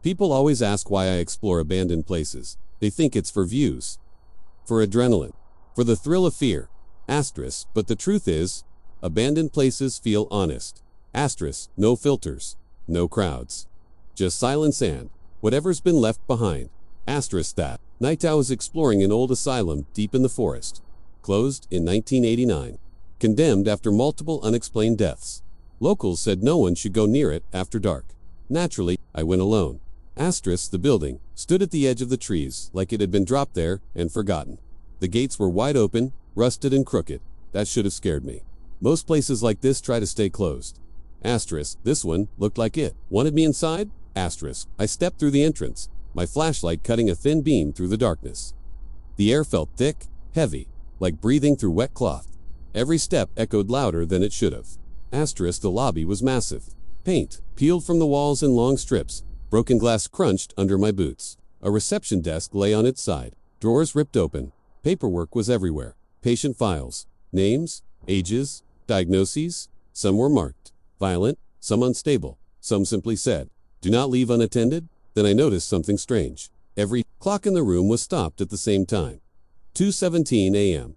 People always ask why I explore abandoned places. They think it's for views, for adrenaline, for the thrill of fear. Asterisk, but the truth is, abandoned places feel honest. Asterisk, no filters, no crowds. Just silence and whatever's been left behind. Asterisk that night I was exploring an old asylum deep in the forest. Closed in 1989. Condemned after multiple unexplained deaths. Locals said no one should go near it after dark. Naturally, I went alone. Asterisk, the building stood at the edge of the trees like it had been dropped there and forgotten. The gates were wide open, rusted and crooked. That should have scared me. Most places like this try to stay closed. Asterisk, this one looked like it wanted me inside. Asterisk, I stepped through the entrance, my flashlight cutting a thin beam through the darkness. The air felt thick, heavy, like breathing through wet cloth. Every step echoed louder than it should have. Asterisk, the lobby was massive. Paint peeled from the walls in long strips. Broken glass crunched under my boots. A reception desk lay on its side. Drawers ripped open. Paperwork was everywhere. Patient files, names, ages, diagnoses. Some were marked violent, some unstable. Some simply said, "Do not leave unattended." Then I noticed something strange. Every clock in the room was stopped at the same time. 2:17 a.m.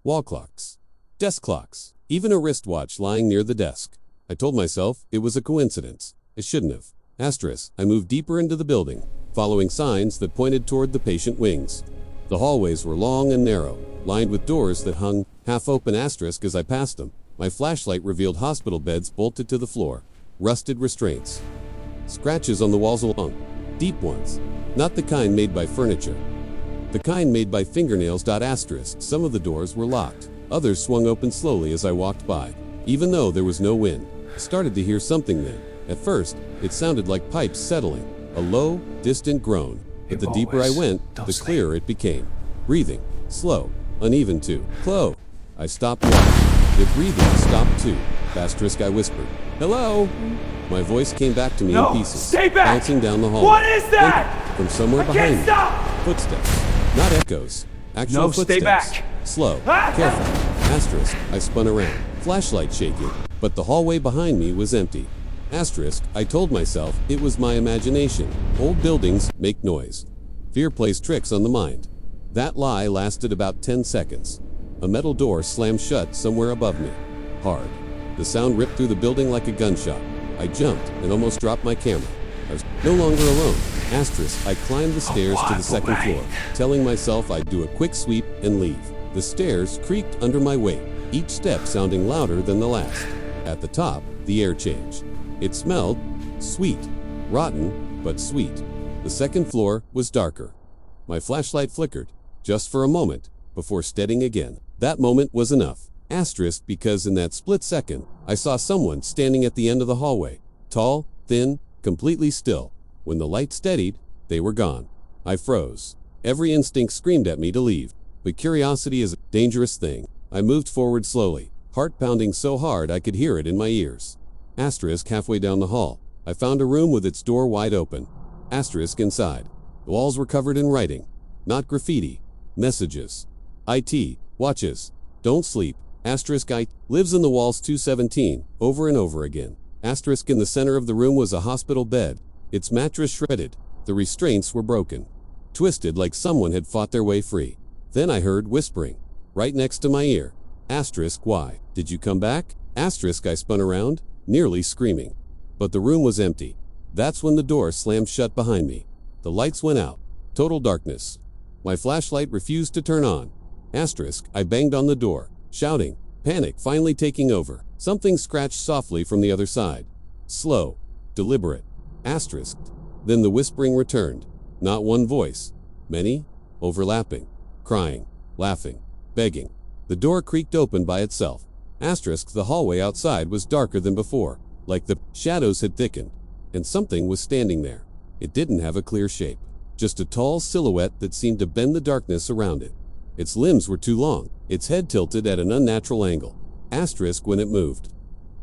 Wall clocks, desk clocks, even a wristwatch lying near the desk. I told myself it was a coincidence. It shouldn't have. Asterisk, I moved deeper into the building, following signs that pointed toward the patient wings. The hallways were long and narrow, lined with doors that hung half open. Asterisk, as I passed them, my flashlight revealed hospital beds bolted to the floor, rusted restraints, scratches on the walls along, deep ones, not the kind made by furniture, the kind made by fingernails. Asterisk, some of the doors were locked, others swung open slowly as I walked by. Even though there was no wind, I started to hear something then. At first, it sounded like pipes settling, a low, distant groan. But the deeper I went, the clearer it became. Breathing, slow, uneven too. Chloe. I stopped walking. The breathing stopped too. Asterisk, I whispered, "Hello?" My voice came back to me in pieces, stay back! bouncing down the hall. What is that? From somewhere behind me. Footsteps, not echoes. Actual footsteps. Stay back! Slow, careful. Asterisk, I spun around, flashlight shaking, but the hallway behind me was empty. Asterisk, I told myself it was my imagination. Old buildings make noise. Fear plays tricks on the mind. That lie lasted about 10 seconds. A metal door slammed shut somewhere above me. Hard. The sound ripped through the building like a gunshot. I jumped and almost dropped my camera. I was no longer alone. Asterisk, I climbed the stairs to the second floor, telling myself I'd do a quick sweep and leave. The stairs creaked under my weight, each step sounding louder than the last. At the top, the air changed. It smelled sweet, rotten, but sweet. The second floor was darker. My flashlight flickered, just for a moment, before steadying again. That moment was enough. Asterisk, because in that split second, I saw someone standing at the end of the hallway. Tall, thin, completely still. When the light steadied, they were gone. I froze. Every instinct screamed at me to leave. But curiosity is a dangerous thing. I moved forward slowly, heart pounding so hard I could hear it in my ears. Asterisk, halfway down the hall, I found a room with its door wide open. Asterisk, inside. The walls were covered in writing, not graffiti. Messages. IT. Watches. Don't sleep. Asterisk, I lives in the walls. 217. Over and over again. Asterisk, in the center of the room was a hospital bed. Its mattress shredded. The restraints were broken. Twisted like someone had fought their way free. Then I heard whispering. Right next to my ear. Asterisk, why? Did you come back? Asterisk, I spun around, nearly screaming. But the room was empty. That's when the door slammed shut behind me. The lights went out. Total darkness. My flashlight refused to turn on. Asterisk, I banged on the door, shouting, panic finally taking over. Something scratched softly from the other side. Slow, deliberate. Asterisk. Then the whispering returned. Not one voice. Many, overlapping, crying, laughing, begging. The door creaked open by itself. Asterisk, the hallway outside was darker than before, like the shadows had thickened, and something was standing there. It didn't have a clear shape, just a tall silhouette that seemed to bend the darkness around it. Its limbs were too long, its head tilted at an unnatural angle. Asterisk, when it moved,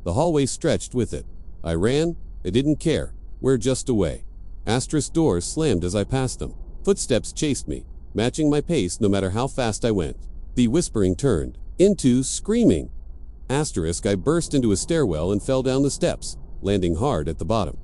the hallway stretched with it. I ran, I didn't care, where just away. Asterisk, doors slammed as I passed them. Footsteps chased me, matching my pace no matter how fast I went. The whispering turned into screaming. Asterisk, I burst into a stairwell and fell down the steps, landing hard at the bottom.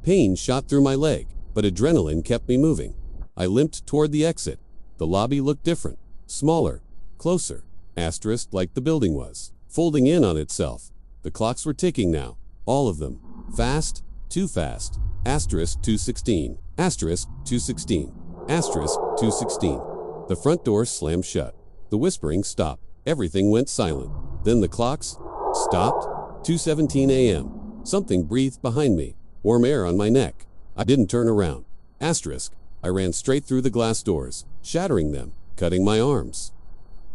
Pain shot through my leg. but adrenaline kept me moving. I limped toward the exit. The lobby looked different. Smaller. Closer. Asterisk like the building was. Folding in on itself. The clocks were ticking now. All of them. Fast. Too fast. Asterisk 2:16. Asterisk 2:16. Asterisk 2:16. The front door slammed shut. The whispering stopped. Everything went silent. Then the clocks stopped. 2:17 a.m. Something breathed behind me. Warm air on my neck. I didn't turn around. Asterisk. I ran straight through the glass doors, shattering them, cutting my arms.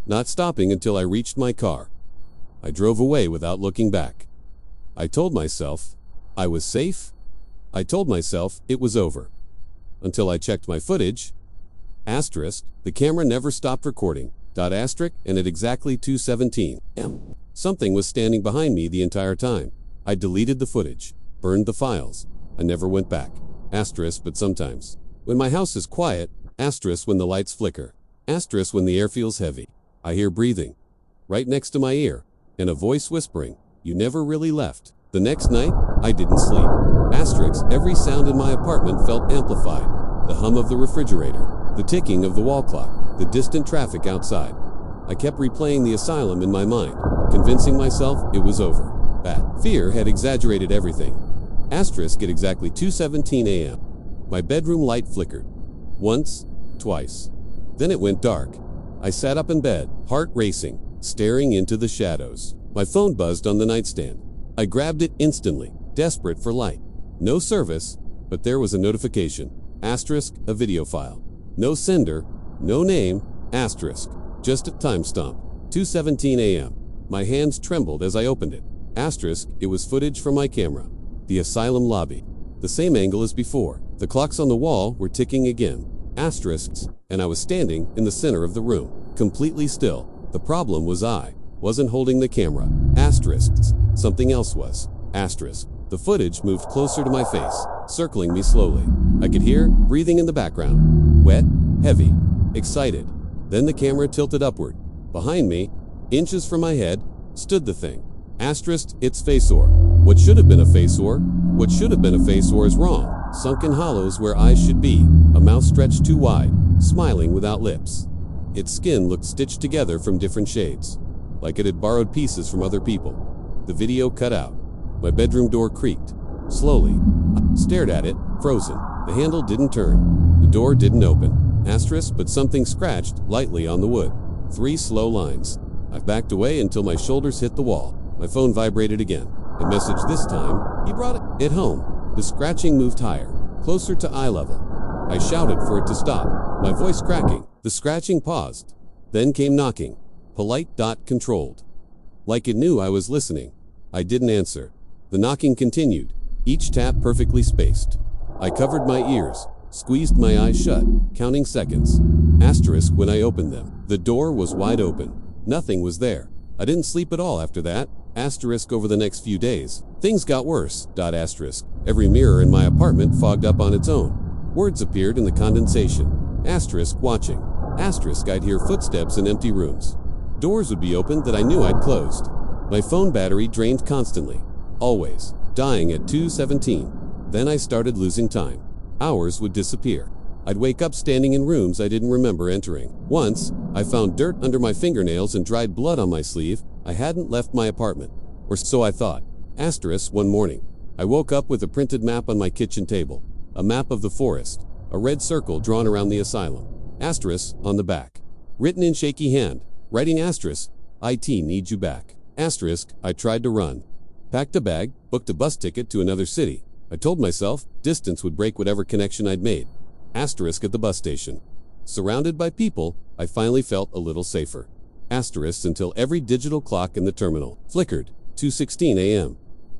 Not stopping until I reached my car. I drove away without looking back. I told myself I was safe. I told myself it was over. Until I checked my footage. Asterisk, the camera never stopped recording. Asterisk, and at exactly 2:17 a.m. Something was standing behind me the entire time. I deleted the footage, burned the files. I never went back. Asterisk, but sometimes. When my house is quiet. Asterisk, when the lights flicker. Asterisk, when the air feels heavy. I hear breathing. Right next to my ear. And a voice whispering, "You never really left." The next night, I didn't sleep. Asterisk, every sound in my apartment felt amplified. The hum of the refrigerator. The ticking of the wall clock. The distant traffic outside. I kept replaying the asylum in my mind, convincing myself it was over. That fear had exaggerated everything. Asterisk at exactly 2:17 a.m. My bedroom light flickered. Once, twice. Then it went dark. I sat up in bed, heart racing, staring into the shadows. My phone buzzed on the nightstand. I grabbed it instantly, desperate for light. No service, but there was a notification. Asterisk, a video file. No sender, no name, asterisk. Just a timestamp. 2:17 a.m. My hands trembled as I opened it. Asterisk, it was footage from my camera. The asylum lobby. The same angle as before. The clocks on the wall were ticking again. Asterisks, and I was standing in the center of the room, completely still. The problem was I wasn't holding the camera. Asterisks, something else was. Asterisk. The footage moved closer to my face, circling me slowly. I could hear breathing in the background. Wet, heavy, excited. Then the camera tilted upward. Behind me, inches from my head, stood the thing. Asterisk, its faceor. What should have been a faceor? What should have been a faceor is wrong. Sunken hollows where eyes should be. A mouth stretched too wide, smiling without lips. Its skin looked stitched together from different shades, like it had borrowed pieces from other people. The video cut out. My bedroom door creaked. Slowly. I stared at it, frozen. The handle didn't turn. The door didn't open. Asterisk, but something scratched lightly on the wood. 3 slow lines. I backed away until my shoulders hit the wall. My phone vibrated again. A message this time. He brought it home. The scratching moved higher, closer to eye level. I shouted for it to stop, my voice cracking. The scratching paused. Then came knocking. Polite, controlled. Like it knew I was listening. I didn't answer. The knocking continued, each tap perfectly spaced. I covered my ears, squeezed my eyes shut, counting seconds. Asterisk when I opened them. The door was wide open. Nothing was there. I didn't sleep at all after that. Asterisk over the next few days. Things got worse. Asterisk. Every mirror in my apartment fogged up on its own. Words appeared in the condensation. Asterisk watching. Asterisk I'd hear footsteps in empty rooms. Doors would be opened that I knew I'd closed. My phone battery drained constantly. Always. Dying at 2:17. Then I started losing time. Hours would disappear. I'd wake up standing in rooms I didn't remember entering. Once, I found dirt under my fingernails and dried blood on my sleeve. I hadn't left my apartment. Or so I thought. Asterisk one morning. I woke up with a printed map on my kitchen table. A map of the forest. A red circle drawn around the asylum. Asterisk on the back. Written in shaky hand. Writing asterisk, IT needs you back. Asterisk, I tried to run. Packed a bag, booked a bus ticket to another city. I told myself distance would break whatever connection I'd made. Asterisk at the bus station. Surrounded by people, I finally felt a little safer. Asterisk until every digital clock in the terminal flickered. 2:16 a.m.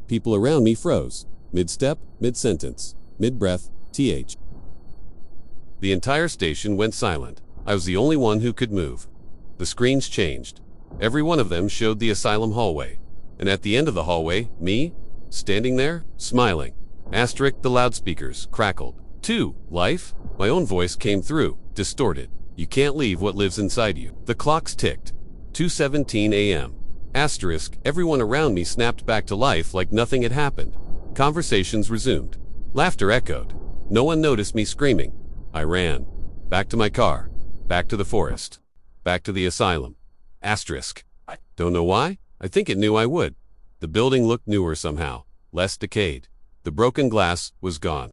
People around me froze. Mid-step, mid-sentence, mid-breath, th. The entire station went silent. I was the only one who could move. The screens changed. Every one of them showed the asylum hallway. And at the end of the hallway, me, standing there, smiling. Asterisk the loudspeakers crackled. 2. Life? My own voice came through, distorted. You can't leave what lives inside you. The clocks ticked. 2:17 a.m. Asterisk, everyone around me snapped back to life like nothing had happened. Conversations resumed. Laughter echoed. No one noticed me screaming. I ran. Back to my car. Back to the forest. Back to the asylum. Asterisk. I don't know why. I think it knew I would. The building looked newer somehow, less decayed. The broken glass was gone.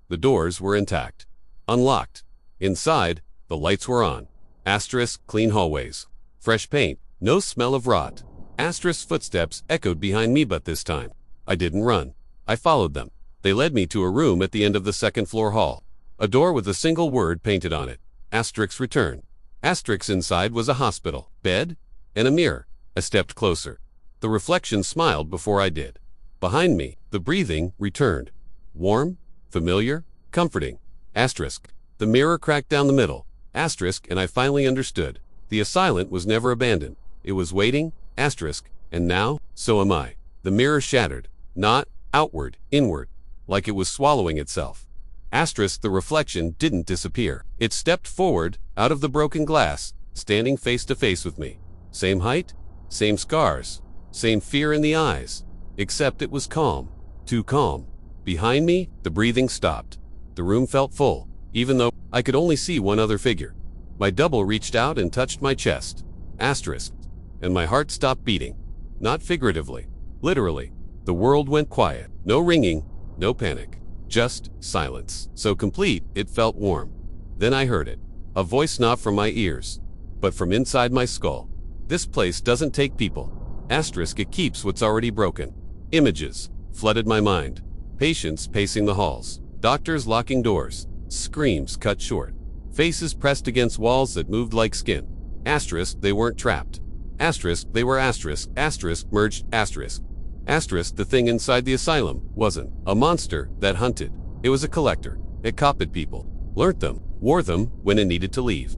The doors were intact. Unlocked. Inside, the lights were on. Asterisk, clean hallways. Fresh paint, no smell of rot. Asterisk footsteps echoed behind me, but this time, I didn't run. I followed them. They led me to a room at the end of the second-floor hall. A door with a single word painted on it. Asterisk return. Asterisk inside was a hospital, bed, and a mirror. I stepped closer. The reflection smiled before I did. Behind me, the breathing returned. Warm, familiar, comforting. Asterisk. The mirror cracked down the middle. Asterisk, and I finally understood. The assailant was never abandoned. It was waiting, asterisk, and now, so am I. The mirror shattered. Not outward, inward, like it was swallowing itself. Asterisk, the reflection didn't disappear. It stepped forward, out of the broken glass, standing face to face with me. Same height, same scars, same fear in the eyes, except it was calm. Too calm. Behind me, the breathing stopped. The room felt full, even though I could only see one other figure. My double reached out and touched my chest. Asterisk. And my heart stopped beating. Not figuratively. Literally. The world went quiet. No ringing, no panic. Just silence. So complete, it felt warm. Then I heard it. A voice not from my ears, but from inside my skull. This place doesn't take people. Asterisk, it keeps what's already broken. Images flooded my mind. Patients pacing the halls. Doctors locking doors. Screams cut short. Faces pressed against walls that moved like skin. Asterisk, they weren't trapped. Asterisk, they were asterisk. Asterisk merged asterisk. Asterisk, the thing inside the asylum wasn't a monster that hunted. It was a collector. It copied people, learnt them, wore them when it needed to leave.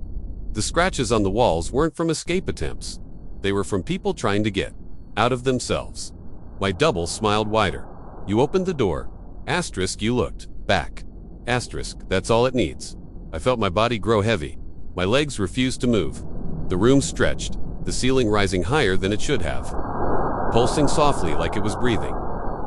The scratches on the walls weren't from escape attempts. They were from people trying to get out of themselves. My double smiled wider. You opened the door. Asterisk, you looked back. Asterisk, that's all it needs. I felt my body grow heavy. My legs refused to move. The room stretched, the ceiling rising higher than it should have, pulsing softly like it was breathing.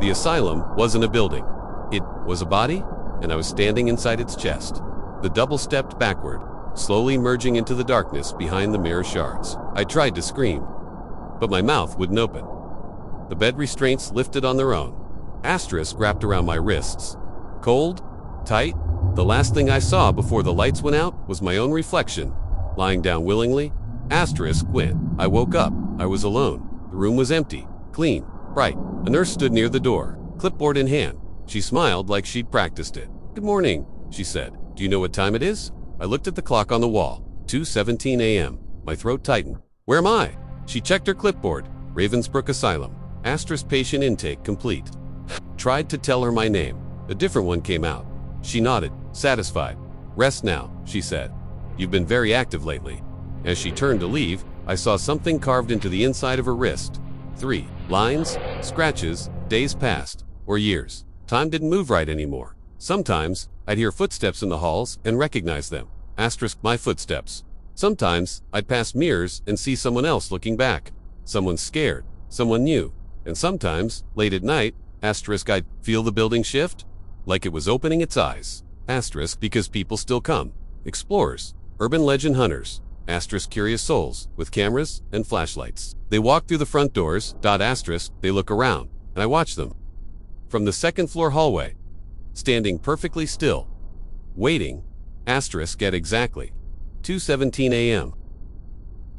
The asylum wasn't a building. It was a body, and I was standing inside its chest. The double stepped backward, slowly merging into the darkness behind the mirror shards. I tried to scream, but my mouth wouldn't open. The bed restraints lifted on their own. Asterisk wrapped around my wrists. Cold, tight. The last thing I saw before the lights went out was my own reflection, lying down willingly. Asterisk went. I woke up. I was alone. The room was empty, clean, bright. A nurse stood near the door, clipboard in hand. She smiled like she'd practiced it. Good morning, she said. Do you know what time it is? I looked at the clock on the wall. 2:17 a.m. My throat tightened. Where am I? She checked her clipboard. Ravensbrook Asylum. Asterisk patient intake complete. Tried to tell her my name. A different one came out. She nodded, satisfied. Rest now, she said. You've been very active lately. As she turned to leave, I saw something carved into the inside of her wrist. 3 lines, scratches, days passed, or years. Time didn't move right anymore. Sometimes, I'd hear footsteps in the halls and recognize them. Asterisk, my footsteps. Sometimes, I'd pass mirrors and see someone else looking back. Someone scared, someone new. And sometimes, late at night, asterisk, I'd feel the building shift, like it was opening its eyes. Asterisk, because people still come. Explorers, urban legend hunters, asterisk, curious souls, with cameras and flashlights. They walk through the front doors, asterisk, they look around, and I watch them. From the second-floor hallway, standing perfectly still, waiting, asterisk, at exactly 2:17 a.m.